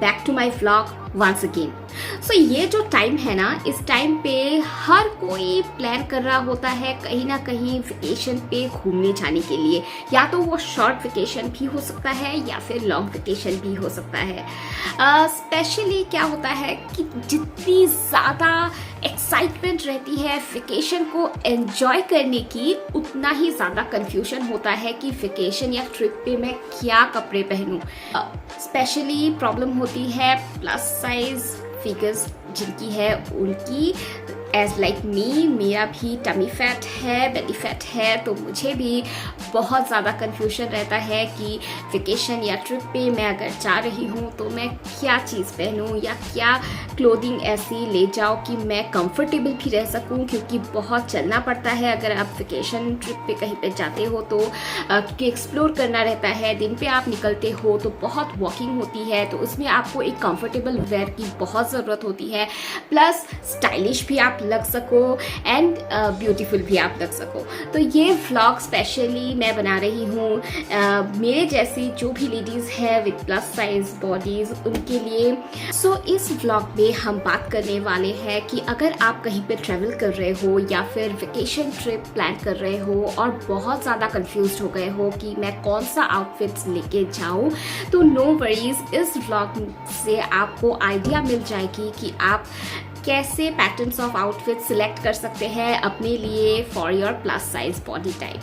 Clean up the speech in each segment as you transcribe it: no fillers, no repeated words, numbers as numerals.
Back to my vlog once again. So ये जो time है ना, इस टाइम पे हर कोई प्लान कर रहा होता है कहीं ना कहीं वेकेशन पे घूमने जाने के लिए, या तो वो शॉर्ट वेकेशन भी हो सकता है या फिर लॉन्ग वेकेशन भी हो सकता है। स्पेशली क्या होता है कि जितनी ज़्यादा एक्साइटमेंट रहती है वेकेशन को एंजॉय करने की, उतना ही ज़्यादा कंफ्यूजन होता है कि वेकेशन या ट्रिप पे मैं क्या कपड़े पहनूं। स्पेशली प्रॉब्लम होती है प्लस साइज फिगर्स जिनकी है उनकी। एज लाइक मी, मेरा भी टमी फैट है, बेली फैट है, तो मुझे भी बहुत ज़्यादा कन्फ्यूजन रहता है कि वेकेशन या ट्रिप पे मैं अगर जा रही हूँ तो मैं क्या चीज़ पहनूँ या क्या क्लोथिंग ऐसी ले जाऊँ कि मैं कंफर्टेबल भी रह सकूँ, क्योंकि बहुत चलना पड़ता है अगर आप वेकेशन ट्रिप पे कहीं पे जाते हो तो, क्योंकि एक्सप्लोर करना रहता है। दिन पे आप निकलते हो तो बहुत वॉकिंग होती है, तो उसमें आपको एक कंफर्टेबल वेयर की बहुत ज़रूरत होती है, प्लस स्टाइलिश भी आप लग सको एंड ब्यूटीफुल भी आप लग सको। तो ये व्लॉग स्पेशली मैं बना रही हूँ मेरे जैसी जो भी लेडीज़ है विद प्लस साइज बॉडीज उनके लिए। सो इस व्लॉग में हम बात करने वाले हैं कि अगर आप कहीं पे ट्रैवल कर रहे हो या फिर वेकेशन ट्रिप प्लान कर रहे हो और बहुत ज़्यादा कंफ्यूज हो गए हो कि मैं कौन सा आउटफिट्स लेके जाऊँ, तो नो वरीज, इस व्लॉग से आपको आइडिया मिल जाएगी कि आप कैसे पैटर्न्स ऑफ आउटफिट सिलेक्ट कर सकते हैं अपने लिए for your plus size body type.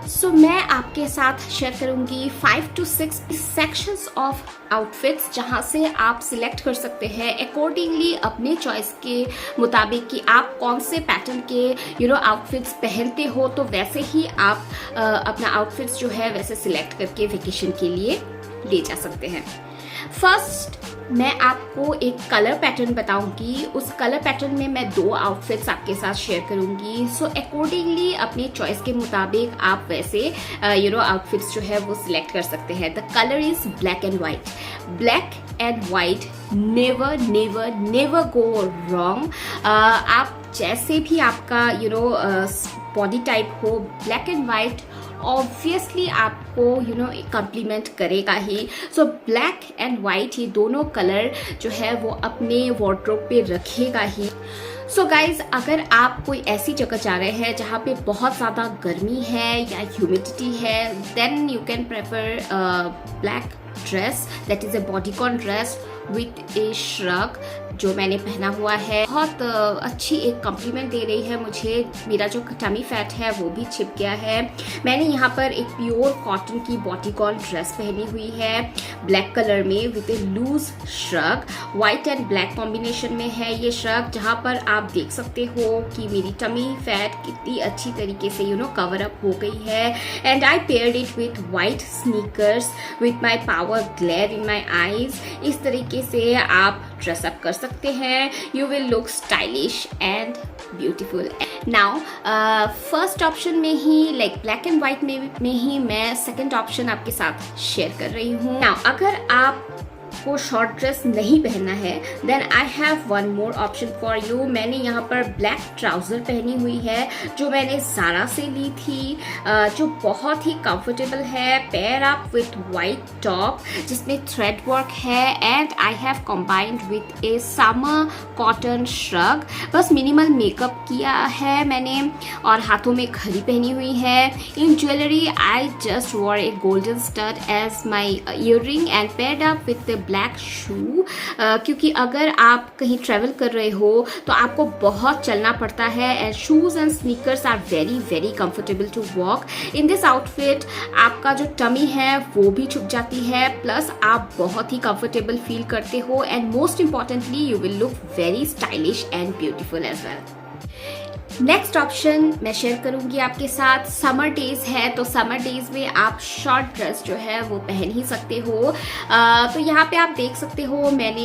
So मैं आपके साथ शेयर करूंगी 5 to 6 सेक्शंस ऑफ आउटफिट्स, जहां से आप सिलेक्ट कर सकते हैं अकॉर्डिंगली अपने चॉइस के मुताबिक कि आप कौन से पैटर्न के आउटफिट्स पहनते हो, तो वैसे ही आप अपना आउटफिट्स जो है वैसे सिलेक्ट करके वेकेशन के लिए ले जा सकते हैं। फर्स्ट मैं आपको एक कलर पैटर्न बताऊंगी, उस कलर पैटर्न में मैं 2 आउटफिट्स आपके साथ शेयर करूंगी। सो अकॉर्डिंगली अपने चॉइस के मुताबिक आप वैसे आउटफिट्स जो है वो सिलेक्ट कर सकते हैं। The colour is black and white. Black and white never never never go wrong. आप जैसे भी आपका बॉडी टाइप हो, ब्लैक एंड वाइट ऑब्वियसली आपको कम्प्लीमेंट करेगा ही। सो ब्लैक एंड वाइट ये दोनों कलर जो है वो अपने वार्डरोब पे रखेगा ही। सो गाइज, अगर आप कोई ऐसी जगह जा रहे हैं जहाँ पे बहुत ज़्यादा गर्मी है या ह्यूमिडिटी है, then you can prefer black dress, that is a bodycon dress with a shrug जो मैंने पहना हुआ है। बहुत अच्छी एक कॉम्प्लीमेंट दे रही है मुझे, मेरा जो टमी फैट है वो भी छिप गया है। मैंने यहाँ पर एक प्योर कॉटन की बॉडीकॉन ड्रेस पहनी हुई है ब्लैक कलर में with a loose shrug. White and black combination में है ये श्रग, जहाँ पर आप देख सकते हो कि मेरी टमी फैट कितनी अच्छी तरीके से कवर अप हो गई है। And I paired it with white sneakers with my power glare in my eyes. इस तरीके से आप ड्रेस अप कर सकते हैं। You will look stylish and beautiful. Now first option में ही लाइक ब्लैक एंड व्हाइट में ही मैं सेकंड ऑप्शन आपके साथ शेयर कर रही हूँ। नाउ अगर आप को शॉर्ट ड्रेस नहीं पहनना है, then I have one more option for you. मैंने यहाँ पर ब्लैक ट्राउजर पहनी हुई है जो मैंने ज़ारा से ली थी, जो बहुत ही कंफर्टेबल है। Pair up with white top जिसमें थ्रेड वर्क है, and I have combined with A summer cotton shrug. बस मिनिमल मेकअप किया है मैंने और हाथों में घड़ी पहनी हुई है। In jewellery I just wore a golden stud as my earring and paired up with black shoe, क्योंकि अगर आप कहीं ट्रैवल कर रहे हो तो आपको बहुत चलना पड़ता है, and shoes and sneakers are very very comfortable to walk in this outfit. आपका जो टमी है वो भी छुप जाती है, प्लस आप बहुत ही कंफर्टेबल फील करते हो, and most importantly you will look very stylish and beautiful as well. Next option मैं शेयर करूंगी आपके साथ, समर डेज है, तो समर डेज में आप शॉर्ट ड्रेस जो है वो पहन ही सकते हो। तो यहाँ पे आप देख सकते हो मैंने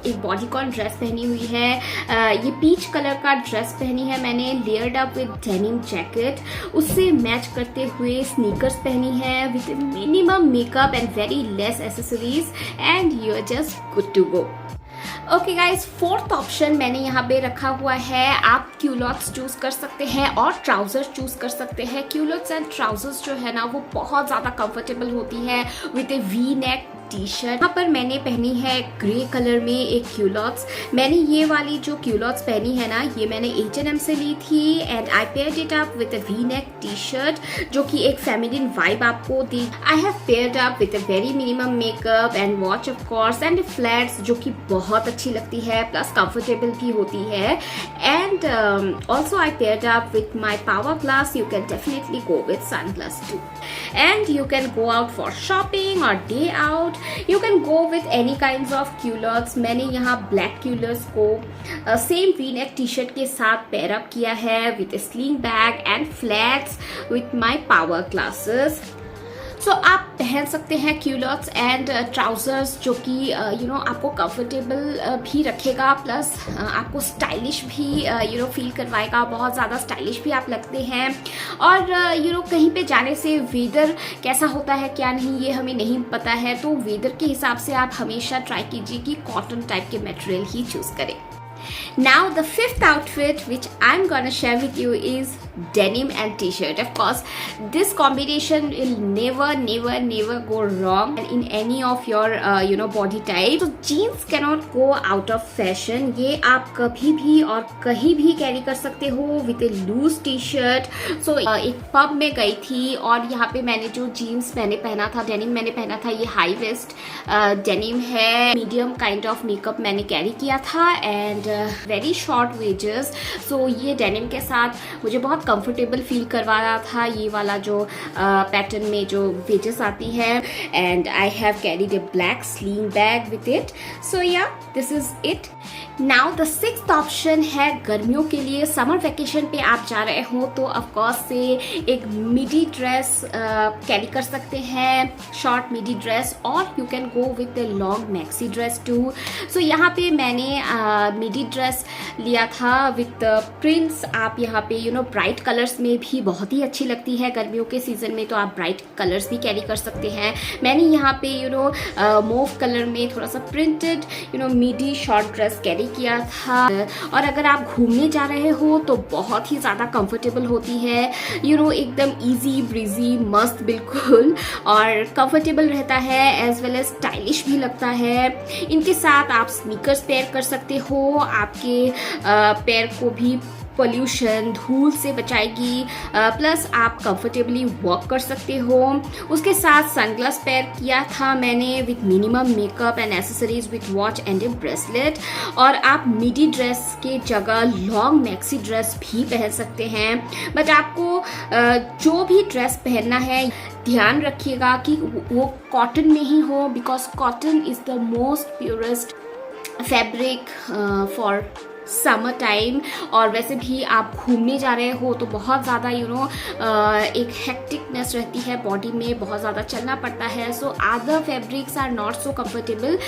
एक बॉडीकॉन ड्रेस पहनी हुई है। ये पीच कलर का ड्रेस पहनी है मैंने, layered up with denim jacket, उससे मैच करते हुए स्नीकर्स पहनी है with minimum makeup and very less accessories, and you are just good to go. Okay guys, fourth option मैंने यहाँ पे रखा हुआ है, आप क्यूलॉट्स चूज कर सकते हैं और ट्राउजर्स चूज कर सकते हैं। क्यूलॉट्स एंड ट्राउजर्स जो है ना वो बहुत ज़्यादा कंफर्टेबल होती है with A V neck T shirt. यहाँ पर मैंने पहनी है ग्रे कलर में एक क्यूलॉट्स। मैंने ये वाली जो क्यूलॉट्स पहनी है ना, ये मैंने H&M से ली थी and I paired it up with a V neck T shirt जो कि एक फेमिनिन वाइब आपको दी। I have paired up with a very minimum makeup and watch of course and flats जो कि बहुत अच्छी लगती है प्लस कंफर्टेबल भी होती है। And also I paired up with my power glass. You can definitely go with sunglass too and you can go out for shopping और day out. You can go with any kinds of culottes। मैंने यहाँ black culottes को same V neck T shirt के साथ pair up किया है with sling bag and flats with my power glasses. So आप पहन सकते हैं क्यूलॉट्स एंड ट्राउजर्स जो कि आपको कंफर्टेबल भी रखेगा प्लस आपको स्टाइलिश भी फील करवाएगा। बहुत ज़्यादा स्टाइलिश भी आप लगते हैं और कहीं पे जाने से वेदर कैसा होता है क्या नहीं ये हमें नहीं पता है, तो वेदर के हिसाब से आप हमेशा ट्राई कीजिए कि कॉटन टाइप के मटेरियल ही चूज़ करें। Now the fifth outfit which I'm gonna share with you is denim and t-shirt. Of course, this combination will never go wrong in any of your body type. So jeans cannot go out of fashion. ये आप कभी भी और कहीं भी carry कर सकते हो with a loose t-shirt. So एक पब में गई थी और यहाँ पे मैंने जो जीन्स मैंने पहना था, डेनिम मैंने पहना था, ये हाई वेस्ट डेनिम है। मीडियम काइंड ऑफ मेकअप मैंने कैरी किया था एंड वेरी शॉर्ट वेजेस। सो ये डेनिम के साथ मुझे बहुत कंफर्टेबल फील करवा रहा था, ये वाला जो पैटर्न में जो वेजेस आती है। And I have carried a black sling bag with it. So yeah this is it. Now the sixth option है गर्मियों के लिए। समर वेकेशन पे आप जा रहे हो तो ऑफकोर्स से एक मिडी ड्रेस कैरी कर सकते हैं, शॉर्ट मिडी ड्रेस, और you can go with the long maxi dress too. So यहाँ पे मैंने मिडी ड्रेस लिया था विद प्रिंट्स। आप यहाँ पे ब्राइट कलर्स में भी बहुत ही अच्छी लगती है गर्मियों के सीजन में, तो आप ब्राइट कलर्स भी कैरी कर सकते हैं। मैंने यहाँ पे मोव कलर में थोड़ा सा प्रिंटेड मिडी शॉर्ट ड्रेस कैरी किया था। और अगर आप घूमने जा रहे हो तो बहुत ही ज़्यादा कंफर्टेबल होती है, एकदम इजी ब्रीजी मस्त बिल्कुल, और कंफर्टेबल रहता है एज वेल एज स्टाइलिश भी लगता है। इनके साथ आप स्नीकर्स पेयर कर सकते हो, आपके पैर को भी पोल्यूशन धूल से बचाएगी, प्लस आप कंफर्टेबली वॉक कर सकते हो। उसके साथ सनग्लास पेयर किया था मैंने with minimum makeup and accessories with watch and A bracelet. और आप मिडी ड्रेस के जगह लॉन्ग मैक्सी ड्रेस भी पहन सकते हैं। बट आपको जो भी ड्रेस पहनना है ध्यान रखिएगा कि वो कॉटन में ही हो, because cotton is the most purest fabric for summer time. और वैसे भी आप घूमने जा रहे हो तो बहुत ज़्यादा एक हेक्टिकनेस रहती है बॉडी में, बहुत ज़्यादा चलना पड़ता है। So other fabrics are not so comfortable.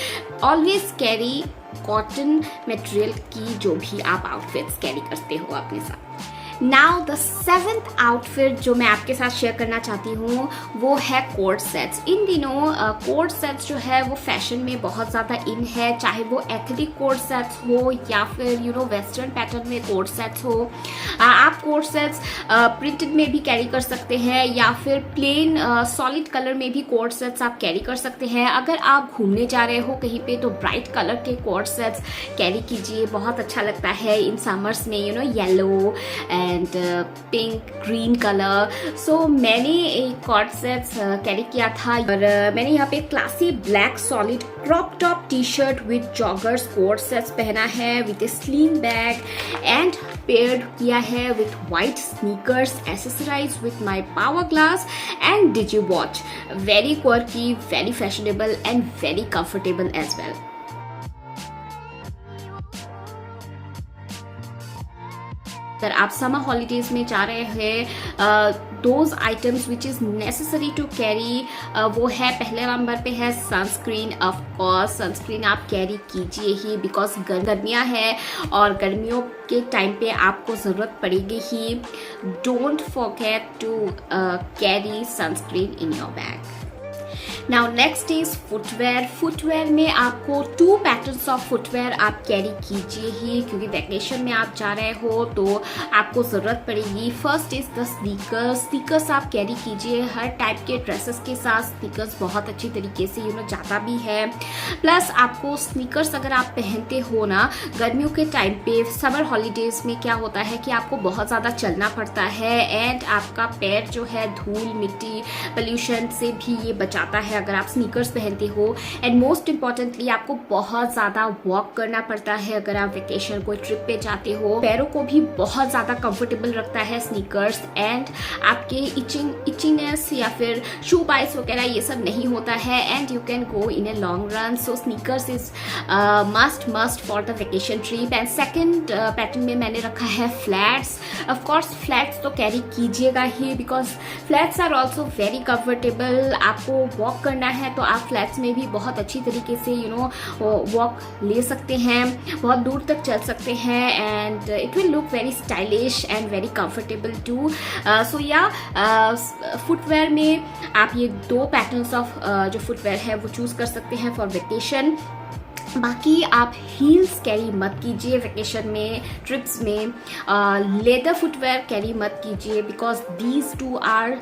Always carry cotton material की जो भी आप आउटफिट्स कैरी करते हो अपने साथ। नाउ द सेवेंथ आउटफिट जो मैं आपके साथ शेयर करना चाहती हूँ वो है कोट सेट्स। इन दिनों कोट सेट्स जो है वो फैशन में बहुत ज़्यादा इन है, चाहे वो एथनिक कोट सेट्स हो या फिर वेस्टर्न पैटर्न में कोट सेट्स हो। आप कोट सेट्स प्रिंटेड में भी कैरी कर सकते हैं या फिर प्लेन सॉलिड कलर में भी कोट सेट्स आप कैरी कर सकते हैं। अगर आप घूमने जा रहे हो कहीं पे तो ब्राइट कलर के कोट सेट्स कैरी कीजिए, बहुत अच्छा लगता है इन समर्स में, yellow and pink green colour. So मैंने एक कॉर्ड सेट्स कैरी किया था और मैंने यहाँ पे classy black solid crop top T shirt with joggers coord sets पहना है with sling bag and paired किया है with white sneakers, accessorise with my power glass and digi watch. Very quirky, very fashionable and very comfortable as well. अगर आप summer holidays में जा रहे हैं those items which is necessary to carry, वो है पहले नंबर पे है सनस्क्रीन। ऑफ कोर्स सनस्क्रीन आप कैरी कीजिए ही, बिकॉज गर्मियाँ है और गर्मियों के टाइम पे आपको ज़रूरत पड़ेगी ही। Don't forget to carry sunscreen in your bag. Now next is footwear. Footwear में आपको 2 पैटर्न्स ऑफ फुटवेयर आप कैरी कीजिए ही, क्योंकि वैकेशन में आप जा रहे हो तो आपको ज़रूरत पड़ेगी। First is the sneakers. Sneakers आप कैरी कीजिए, हर टाइप के ड्रेसेस के साथ स्नीकर्स बहुत अच्छी तरीके से जाता भी है। प्लस आपको स्नीकर्स अगर आप पहनते हो ना गर्मियों के टाइम पे, समर हॉलीडेज में क्या होता है कि आपको बहुत ज़्यादा चलना पड़ता है एंड आपका पैर जो है धूल मिट्टी पोल्यूशन से भी ये बचाता है अगर आप स्नीकर्स पहनते हो। एंड मोस्ट इम्पॉर्टेंटली आपको बहुत ज़्यादा वॉक करना पड़ता है अगर आप वेकेशन कोई ट्रिप पे जाते हो। पैरों को भी बहुत ज़्यादा कंफर्टेबल रखता है स्नीकर्स एंड आपके इचिंगनेस या फिर शू बाइस वगैरह ये सब नहीं होता है and you can go in a long run. So sneakers is must for the vacation trip. And second pattern में मैंने रखा है फ्लैट्स। ऑफकोर्स फ्लैट्स तो कैरी कीजिएगा ही, because flats are also very comfortable. आपको वॉक करना है तो आप फ्लैट्स में भी बहुत अच्छी तरीके से वॉक ले सकते हैं, बहुत दूर तक चल सकते हैं and it will look very stylish and very comfortable too. So yeah footwear में आप ये 2 पैटर्न्स ऑफ जो फुटवेयर है वो चूज कर सकते हैं फॉर वेकेशन। बाकी आप हील्स कैरी मत कीजिए वेकेशन में, ट्रिप्स में। लेदर फुटवेयर कैरी मत कीजिए because these 2 are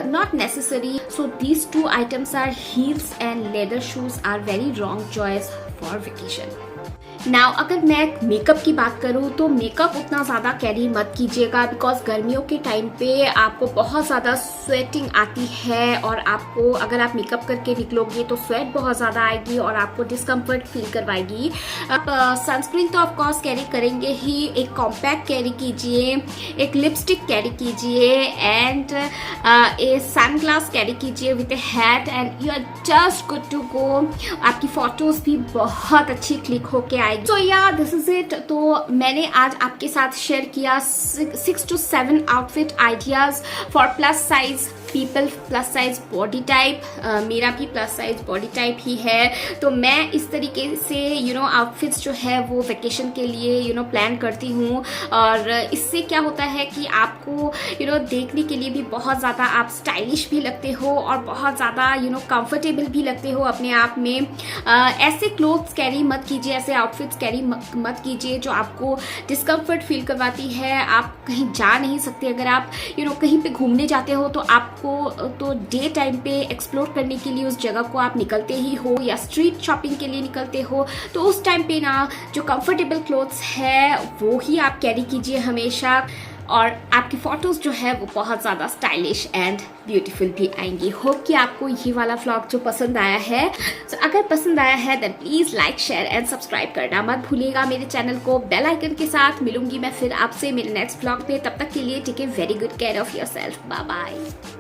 not necessary. So these 2 items are heels and leather shoes are very wrong choice for vacation. Now अगर मैं मेकअप की बात करूँ तो मेकअप उतना ज़्यादा कैरी मत कीजिएगा बिकॉज गर्मियों के टाइम पे आपको बहुत ज़्यादा स्वेटिंग आती है और आपको अगर आप मेकअप करके निकलोगे तो स्वेट बहुत ज़्यादा आएगी और आपको डिस्कम्फर्ट फील करवाएगी। आप सनस्क्रीन तो ऑफकोर्स कैरी करेंगे ही, एक कॉम्पैक्ट कैरी कीजिए, एक लिपस्टिक कैरी कीजिए एंड ए सनग्लास कैरी कीजिए with a hat and you are just good to go. आपकी फोटोज भी बहुत अच्छी क्लिक होके सो या दिस इज इट। तो मैंने आज आपके साथ शेयर किया 6 to 7 outfit ideas for plus size people, plus size body type. मेरा भी प्लस साइज बॉडी टाइप ही है तो मैं इस तरीके से आउटफिट्स जो है वो वेकेशन के लिए प्लान करती हूँ और इससे क्या होता है कि आपको देखने के लिए भी बहुत ज़्यादा आप स्टाइलिश भी लगते हो और बहुत ज़्यादा कंफर्टेबल भी लगते हो अपने आप में। ऐसे क्लोथ्स कैरी मत कीजिए, ऐसे आउटफिट्स कैरी मत कीजिए जो आपको डिस्कम्फर्ट फील करवाती है। आप कहीं जा नहीं सकते, अगर आप कहीं पे घूमने जाते हो तो आपको तो डे टाइम पे एक्सप्लोर करने के लिए उस जगह को आप निकलते ही हो या स्ट्रीट शॉपिंग के लिए निकलते हो तो उस टाइम पे ना जो कंफर्टेबल क्लोथ्स है वो ही आप कैरी कीजिए हमेशा और आपकी फोटोज जो है वो बहुत ज़्यादा स्टाइलिश एंड ब्यूटीफुल भी आएंगी। होप कि आपको ये वाला व्लॉग जो पसंद आया है। तो अगर पसंद आया है then please like share and subscribe करना मत भूलिएगा मेरे चैनल को। बेल आइकन के साथ मिलूंगी मैं फिर आपसे मेरे नेक्स्ट व्लॉग पे। तब तक के लिए take a very good care of yourself. Bye bye.